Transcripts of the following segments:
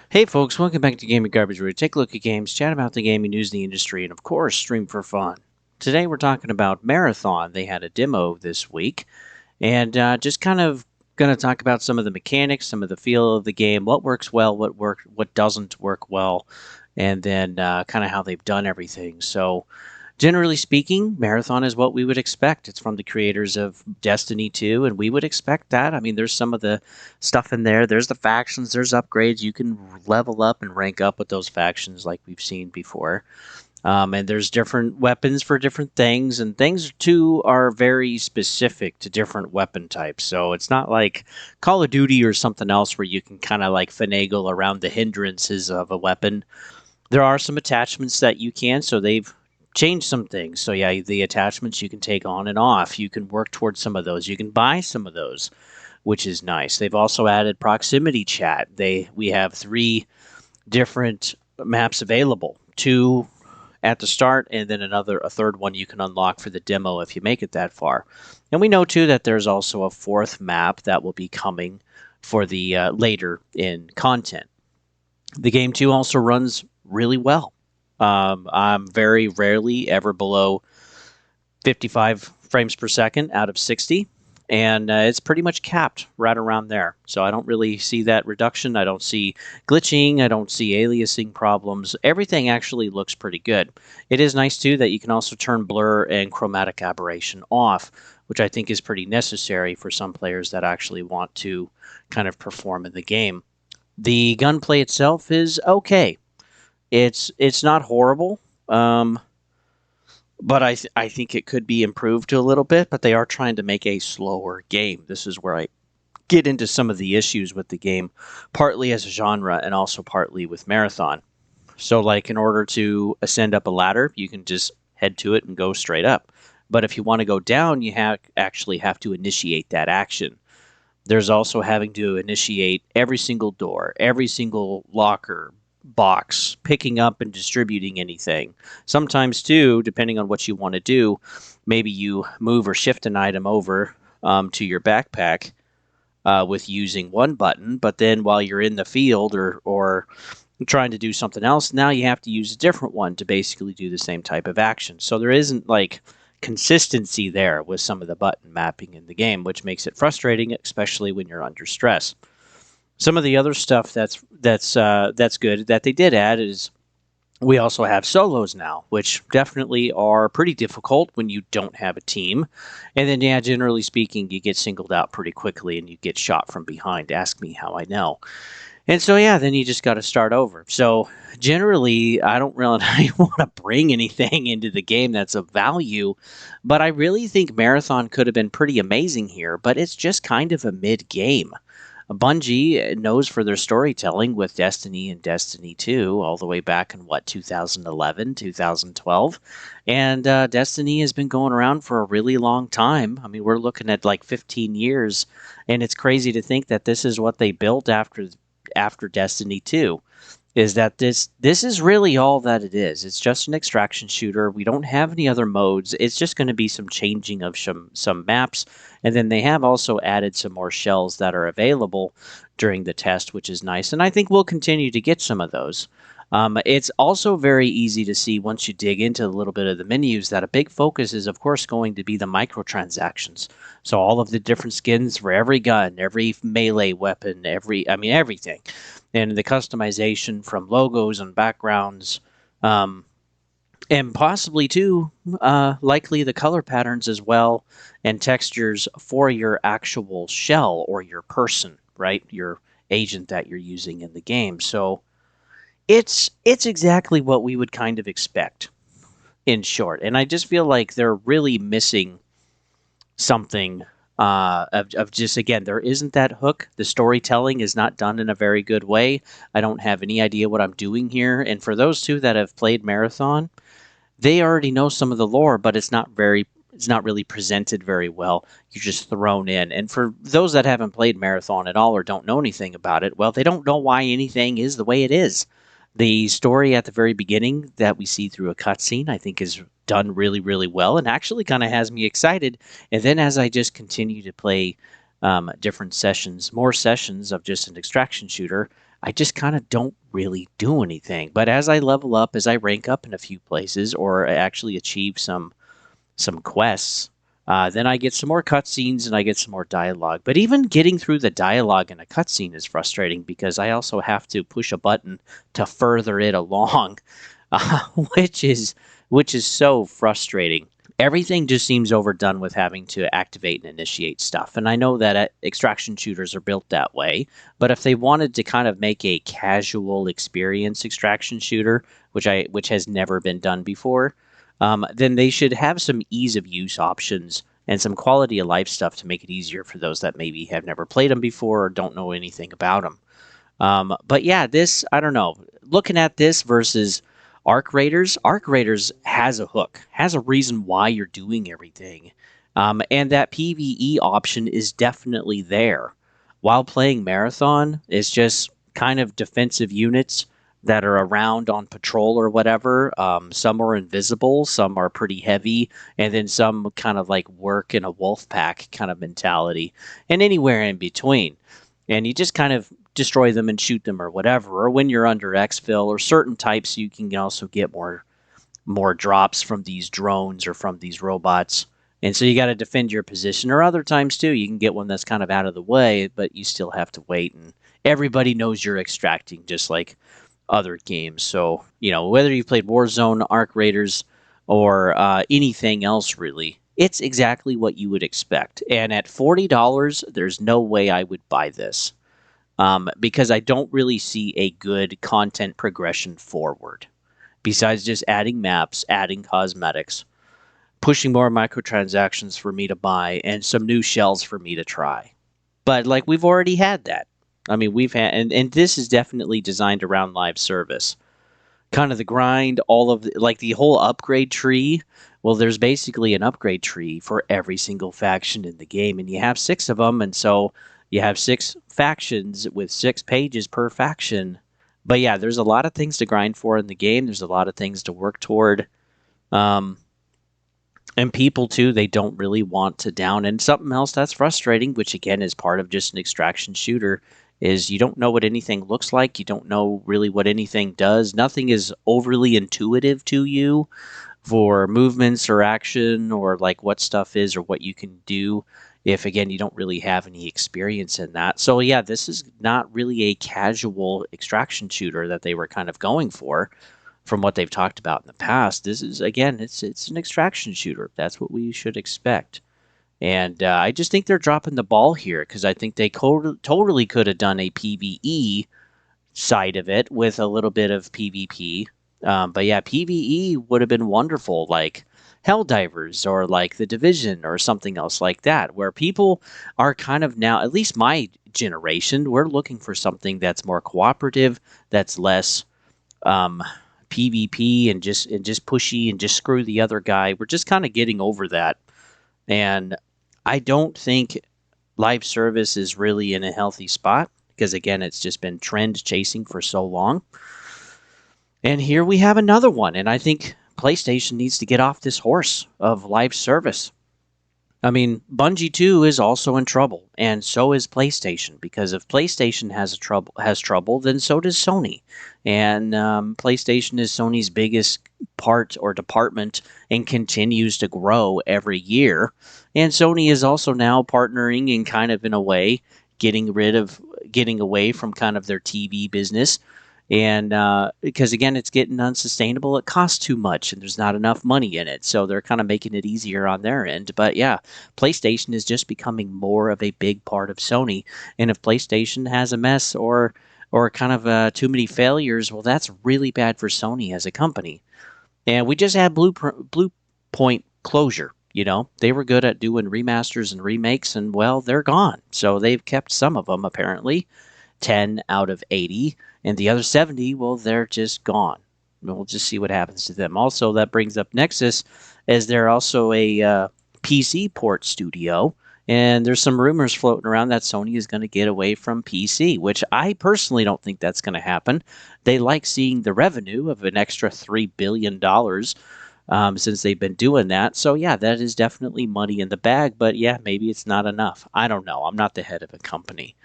Hey folks, welcome back to Gaming Garbage, where we take a look at games, chat about the gaming news, the industry, and of course, stream for fun. Today we're talking about Marathon. They had a demo this week, and just kind of going to talk about some of the mechanics, some of the feel of the game, what works well, what doesn't work well, and then kind of how they've done everything. So generally speaking, Marathon is what we would expect. It's from the creators of Destiny 2, and we would expect that. I mean, there's some of the stuff in there. There's the factions, there's upgrades. You can level up and rank up with those factions like we've seen before. And there's different weapons for different things, and things too are very specific to different weapon types. So it's not like Call of Duty or something else where you can kind of like finagle around the hindrances of a weapon. There are some attachments that you can, so they've changed some things. So yeah, the attachments you can take on and off. You can work towards some of those. You can buy some of those, which is nice. They've also added proximity chat. We have three different maps available. Two at the start, and then a third one you can unlock for the demo if you make it that far. And we know too that there's also a fourth map that will be coming for the later in content. The game too also runs really well. I'm very rarely ever below 55 frames per second out of 60, and it's pretty much capped right around there. So I don't really see that reduction. I don't see glitching. I don't see aliasing problems. Everything actually looks pretty good. It is nice too that you can also turn blur and chromatic aberration off, which I think is pretty necessary for some players that actually want to kind of perform in the game. The gunplay itself is okay. It's not horrible, but I think it could be improved a little bit. But they are trying to make a slower game. This is where I get into some of the issues with the game, partly as a genre and also partly with Marathon. So, like, in order to ascend up a ladder, you can just head to it and go straight up. But if you want to go down, actually have to initiate that action. There's also having to initiate every single door, every single locker, box, picking up and distributing anything. Sometimes, too, depending on what you want to do, maybe you move or shift an item over to your backpack with using one button, but then while you're in the field or trying to do something else, now you have to use a different one to basically do the same type of action. So there isn't like consistency there with some of the button mapping in the game, which makes it frustrating, especially when you're under stress. Some of the other stuff that's good that they did add is we also have solos now, which definitely are pretty difficult when you don't have a team. And then, yeah, generally speaking, you get singled out pretty quickly and you get shot from behind. Ask me how I know. And so, yeah, then you just got to start over. So, generally, I don't really want to bring anything into the game that's of value, but I really think Marathon could have been pretty amazing here, but it's just kind of a mid game. Bungie knows for their storytelling with Destiny and Destiny 2 all the way back in what, 2011, 2012. And Destiny has been going around for a really long time. I mean, we're looking at like 15 years, and it's crazy to think that this is what they built after Destiny 2. Is that this is really all that it is. It's just an extraction shooter. We don't have any other modes. It's just going to be some changing of some maps, and then they have also added some more shells that are available during the test, which is nice. And I think we'll continue to get some of those. It's also very easy to see once you dig into a little bit of the menus that a big focus is, of course, going to be the microtransactions. So all of the different skins for every gun, every melee weapon, everything, and the customization from logos and backgrounds, and possibly too, likely the color patterns as well, and textures for your actual shell or your person, right? Your agent that you're using in the game. So it's exactly what we would kind of expect, in short. And I just feel like they're really missing something of just, again, there isn't that hook. The storytelling is not done in a very good way. I don't have any idea what I'm doing here. And for those two that have played Marathon, they already know some of the lore, but it's not really presented very well. You're just thrown in. And for those that haven't played Marathon at all or don't know anything about it, well, they don't know why anything is the way it is. The story at the very beginning that we see through a cutscene, I think, is done really, really well and actually kind of has me excited. And then as I just continue to play different sessions, more sessions of just an extraction shooter, I just kind of don't really do anything. But as I level up, as I rank up in a few places, or actually achieve some quests, then I get some more cutscenes and I get some more dialogue. But even getting through the dialogue in a cutscene is frustrating because I also have to push a button to further it along, uh, which is which is so frustrating. Everything just seems overdone with having to activate and initiate stuff. And I know that extraction shooters are built that way, but if they wanted to kind of make a casual experience extraction shooter, which has never been done before, then they should have some ease of use options and some quality of life stuff to make it easier for those that maybe have never played them before or don't know anything about them. But yeah, this, I don't know. Looking at this versus Arc Raiders has a hook, has a reason why you're doing everything. And that PvE option is definitely there. While playing Marathon, it's just kind of defensive units that are around on patrol or whatever. Some are invisible, some are pretty heavy, and then some kind of like work in a wolf pack kind of mentality, and anywhere in between. And you just kind of destroy them and shoot them or whatever. Or when you're under exfil or certain types, you can also get more drops from these drones or from these robots. And so you got to defend your position. Or other times too, you can get one that's kind of out of the way, but you still have to wait. And everybody knows you're extracting, just like other games. So whether you've played Warzone, Arc Raiders, or anything else really, it's exactly what you would expect. And at $40, there's no way I would buy this, because I don't really see a good content progression forward. Besides just adding maps, adding cosmetics, pushing more microtransactions for me to buy, and some new shells for me to try. But like we've already had that. I mean, we've had, and this is definitely designed around live service. Kind of the grind, all of like the whole upgrade tree. Well, there's basically an upgrade tree for every single faction in the game, and you have 6 of them, and so you have 6 factions with 6 pages per faction. But yeah, there's a lot of things to grind for in the game. There's a lot of things to work toward. Um, and people too, they don't really want to down. And something else that's frustrating, which again is part of just an extraction shooter, is you don't know what anything looks like. You don't know really what anything does. Nothing is overly intuitive to you for movements or action or like what stuff is or what you can do, if again you don't really have any experience in that. So yeah, this is not really a casual extraction shooter that they were kind of going for from what they've talked about in the past. This is again, it's an extraction shooter. That's what we should expect. And I just think they're dropping the ball here because I think they totally could have done a PVE side of it with a little bit of PvP. But yeah, PvE would have been wonderful, like Helldivers or like the Division or something else like that, where people are kind of now, at least my generation, we're looking for something that's more cooperative, that's less um, PvP and just pushy and just screw the other guy. We're just kind of getting over that, and I don't think live service is really in a healthy spot because again, it's just been trend chasing for so long. And here we have another one, and I think PlayStation needs to get off this horse of live service. I mean, Bungie too is also in trouble, and so is PlayStation. Because if PlayStation has trouble, then so does Sony, and PlayStation is Sony's biggest part or department, and continues to grow every year. And Sony is also now partnering and kind of in a way getting away from kind of their TV business, and because again it's getting unsustainable, it costs too much and there's not enough money in it, so they're kind of making it easier on their end. But yeah, PlayStation is just becoming more of a big part of Sony, and if PlayStation has a mess or kind of too many failures, well, that's really bad for Sony as a company. And we just had Blue Point closure. They were good at doing remasters and remakes, and well, they're gone. So they've kept some of them apparently, 10 out of 80, and the other 70, well, they're just gone. We'll just see what happens to them. Also, that brings up Nexus, as they're also a PC port studio, and there's some rumors floating around that Sony is going to get away from PC, which I personally don't think that's going to happen. They like seeing the revenue of an extra $3 billion, since they've been doing that. So yeah, that is definitely money in the bag, but yeah, maybe it's not enough. I don't know. I'm not the head of a company.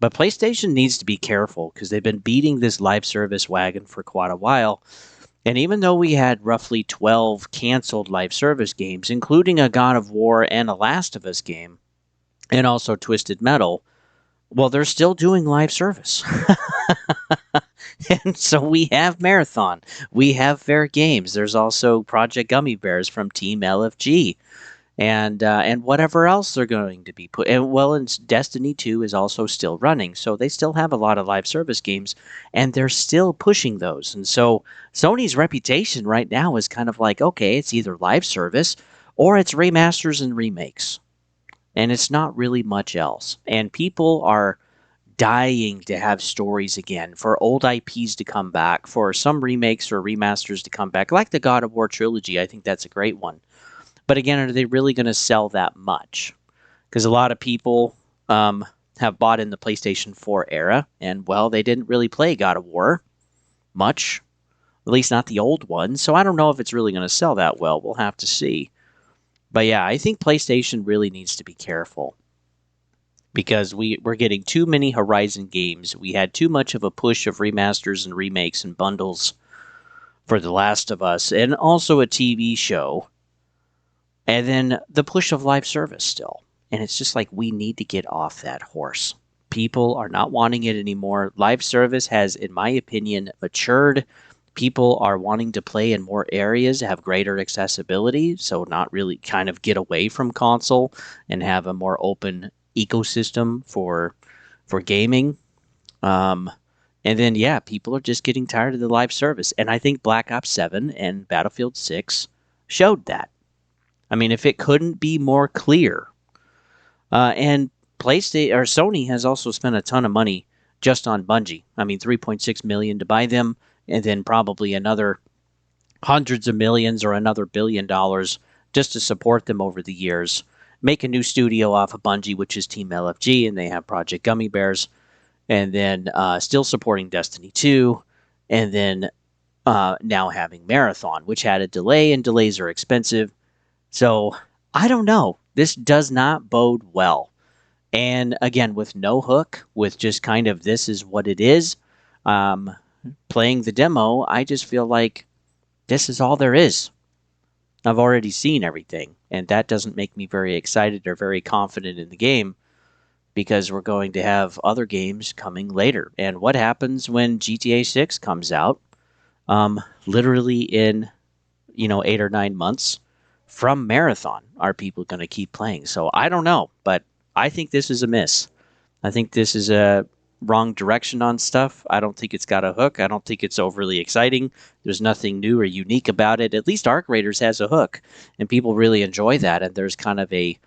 But PlayStation needs to be careful because they've been beating this live service wagon for quite a while. And even though we had roughly 12 canceled live service games, including a God of War and a Last of Us game, and also Twisted Metal, well, they're still doing live service. And so we have Marathon. We have Fair Games. There's also Project Gummi Bears from Team LFG. And whatever else they're going to be put. And well, and Destiny 2 is also still running, so they still have a lot of live service games, and they're still pushing those. And so Sony's reputation right now is kind of like, okay, it's either live service or it's remasters and remakes, and it's not really much else. And people are dying to have stories again, for old IPs to come back, for some remakes or remasters to come back, like the God of War trilogy. I think that's a great one. But again, are they really going to sell that much? Because a lot of people have bought in the PlayStation 4 era, and well, they didn't really play God of War much, at least not the old one. So I don't know if it's really going to sell that well. We'll have to see. But yeah, I think PlayStation really needs to be careful because we're getting too many Horizon games. We had too much of a push of remasters and remakes and bundles for The Last of Us, and also a TV show. And then the push of live service still. And it's just like we need to get off that horse. People are not wanting it anymore. Live service has, in my opinion, matured. People are wanting to play in more areas, have greater accessibility, so not really kind of get away from console and have a more open ecosystem for gaming. And then, yeah, people are just getting tired of the live service. And I think Black Ops 7 and Battlefield 6 showed that. I mean, if it couldn't be more clear. And PlayStation or Sony has also spent a ton of money just on Bungie. I mean, $3.6 million to buy them, and then probably another hundreds of millions or another $1 billion just to support them over the years. Make a new studio off of Bungie, which is Team LFG, and they have Project Gummi Bears, and then still supporting Destiny 2, and then now having Marathon, which had a delay, and delays are expensive. So I don't know. This does not bode well. And again, with no hook, with just kind of this is what it is, playing the demo, I just feel like this is all there is. I've already seen everything, and that doesn't make me very excited or very confident in the game because we're going to have other games coming later. And what happens when GTA 6 comes out? Literally in 8 or 9 months from Marathon, are people going to keep playing? So I don't know, but I think this is a miss. I think this is a wrong direction on stuff. I don't think it's got a hook. I don't think it's overly exciting. There's nothing new or unique about it. At least Arc Raiders has a hook, and people really enjoy that. And there's kind of a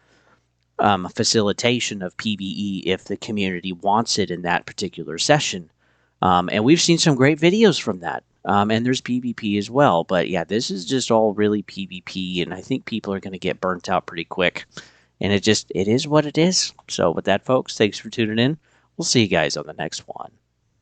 facilitation of PvE if the community wants it in that particular session. And we've seen some great videos from that. And there's PvP as well. But yeah, this is just all really PvP, and I think people are going to get burnt out pretty quick. And it is what it is. So with that, folks, thanks for tuning in. We'll see you guys on the next one.